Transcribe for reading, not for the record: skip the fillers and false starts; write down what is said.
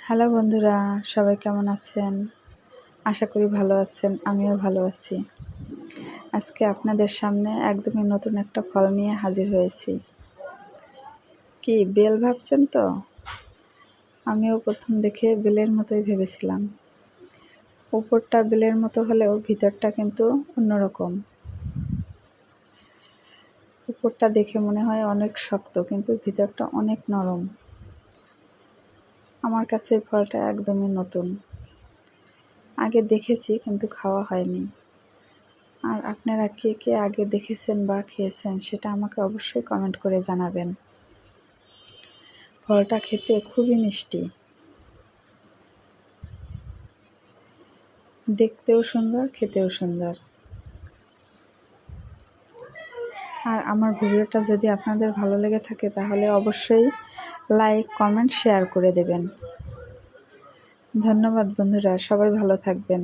Hello বন্ধুরা, সবাই কেমন আছেন? আশা করি ভালো আছেন, আমিও ভালো আছি। আজকে আপনাদের সামনে একদমই নতুন একটা ফল নিয়ে হাজির হয়েছি। কি বেল ভাবছেন তো? আমিও প্রথম দেখে বেলের মতোই ভেবেছিলাম। উপরটা বেলের মতো হলেও ভিতরটা কিন্তু অন্যরকম। উপরটা দেখে মনে হয় অনেক শক্ত, কিন্তু ভিতরটা অনেক নরম। আমার কাছে ফলটা একদমই নতুন। আগে দেখেছি কিন্তু খাওয়া হয়নি। আর আপনারা কে কে আগে দেখেছেন বা খেয়েছেন সেটা আমাকে অবশ্যই কমেন্ট করে জানাবেন। ফলটা খেতে খুবই মিষ্টি, দেখতেও সুন্দর, খেতেও সুন্দর। আর আমার ভিডিওটা যদি আপনাদের ভালো লেগে থাকে তাহলে অবশ্যই লাইক, কমেন্ট, শেয়ার করে দেবেন। ধন্যবাদ বন্ধুরা, সবাই ভালো থাকবেন।